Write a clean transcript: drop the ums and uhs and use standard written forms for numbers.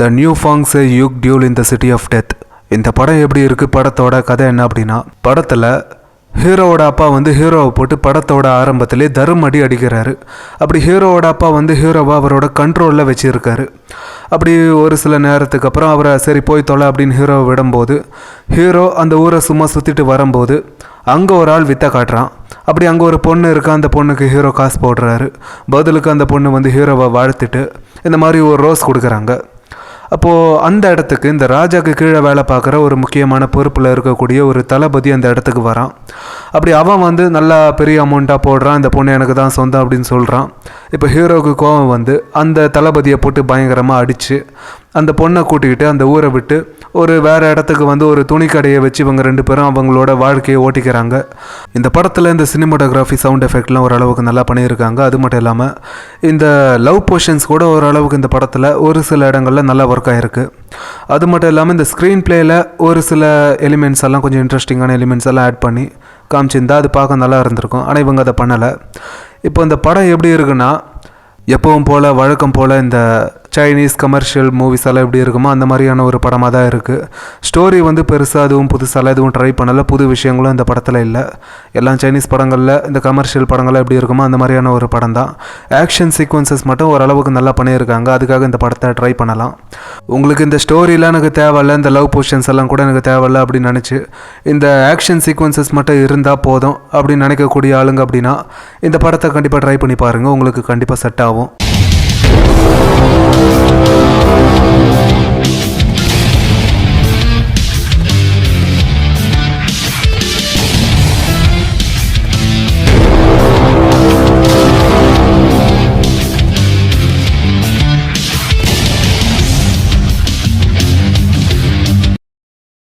The new fangs yuk duel in the city of death. இந்த படம் எப்படி இருக்குது, படத்தோட கதை என்ன அப்படின்னா, படத்தில் ஹீரோவோட அப்பா வந்து ஹீரோவை போட்டு படத்தோட ஆரம்பத்திலே தருமடி அடிக்கிறாரு. அப்படி ஹீரோவோட அப்பா வந்து ஹீரோவை அவரோட கண்ட்ரோலில் வச்சுருக்காரு. அப்படி ஒரு சில நேரத்துக்கு அப்புறம் அவரை சரி போய் தொலை அப்படின்னு ஹீரோவை விடும்போது, ஹீரோ அந்த ஊரை சும்மா சுற்றிட்டு வரும்போது அங்கே ஒரு ஆள் வித்தை காட்டுறான். அப்படி அங்கே ஒரு பொண்ணு இருக்கா, அந்த பொண்ணுக்கு ஹீரோ காசு போடுறாரு. பதிலுக்கு அந்த பொண்ணு வந்து ஹீரோவை வாழ்த்துட்டு இந்த மாதிரி ஒரு ரோஸ் கொடுக்குறாங்க. அப்போது அந்த இடத்துக்கு இந்த ராஜாவுக்கு கீழே வேலை பார்க்குற ஒரு முக்கியமான பொறுப்பில் இருக்கக்கூடிய ஒரு தளபதி அந்த இடத்துக்கு வரான். அப்படி அவன் வந்து நல்லா பெரிய அமௌண்ட்டாக போடுறான், இந்த பொண்ணு எனக்கு தான் சொந்தம் அப்படின்னு சொல்கிறான். இப்போ ஹீரோவுக்கு கோபம் வந்து அந்த தளபதியை போட்டு பயங்கரமாக அடித்து அந்த பொண்ணை கூட்டிக்கிட்டு அந்த ஊரை விட்டு ஒரு வேறு இடத்துக்கு வந்து ஒரு துணி கடையை வச்சு இவங்க ரெண்டு பேரும் அவங்களோட வாழ்க்கையை ஓட்டிக்கிறாங்க. இந்த படத்தில் இந்த சினிமாட்டோகிராஃபி சவுண்ட் எஃபெக்ட்லாம் ஓரளவுக்கு நல்லா பண்ணியிருக்காங்க. அது மட்டும் இல்லாமல் இந்த லவ் போர்ஷன்ஸ் கூட ஓரளவுக்கு இந்த படத்தில் ஒரு சில இடங்களில் நல்லா ஒர்க் ஆகிருக்கு. அது மட்டும் இல்லாமல் இந்த ஸ்க்ரீன் பிளேயில் ஒரு சில எலிமெண்ட்ஸ் எல்லாம் கொஞ்சம் இன்ட்ரெஸ்டிங்கான எலிமெண்ட்ஸ் எல்லாம் ஆட் பண்ணி காமிச்சிருந்தா அது பார்க்க நல்லா இருந்திருக்கும். ஆனால் இவங்க அதை பண்ணலை. இப்போ இந்த படம் எப்படி இருக்குன்னா, எப்பவும் போல் வழக்கம் போல் இந்த சைனீஸ் கமர்ஷியல் மூவிஸ் எல்லாம் எப்படி இருக்குமோ அந்த மாதிரியான ஒரு படமாக தான் இருக்குது. ஸ்டோரி வந்து பெருசாக எதுவும் புதுசாலாம் எதுவும் ட்ரை பண்ணலை, புது விஷயங்களும் இந்த படத்தில் இல்லை. எல்லாம் சைனீஸ் படங்களில் இந்த கமர்ஷியல் படங்கள்லாம் எப்படி இருக்குமோ அந்த மாதிரியான ஒரு படம் தான். ஆக்ஷன் சீக்வன்சஸ் மட்டும் ஓரளவுக்கு நல்லா பண்ணியிருக்காங்க, அதுக்காக இந்த படத்தை ட்ரை பண்ணலாம். உங்களுக்கு இந்த ஸ்டோரிலாம் எனக்கு தேவையில்லை, இந்த லவ் போர்ஷன்ஸ் எல்லாம் கூட எனக்கு தேவையில்லை அப்படின்னு நினச்சி இந்த ஆக்ஷன் சீக்வன்சஸ் மட்டும் இருந்தால் போதும் அப்படின்னு நினைக்கக்கூடிய ஆளுங்க அப்படின்னா இந்த படத்தை கண்டிப்பாக ட்ரை பண்ணி பாருங்கள், உங்களுக்கு கண்டிப்பாக செட் ஆகும்.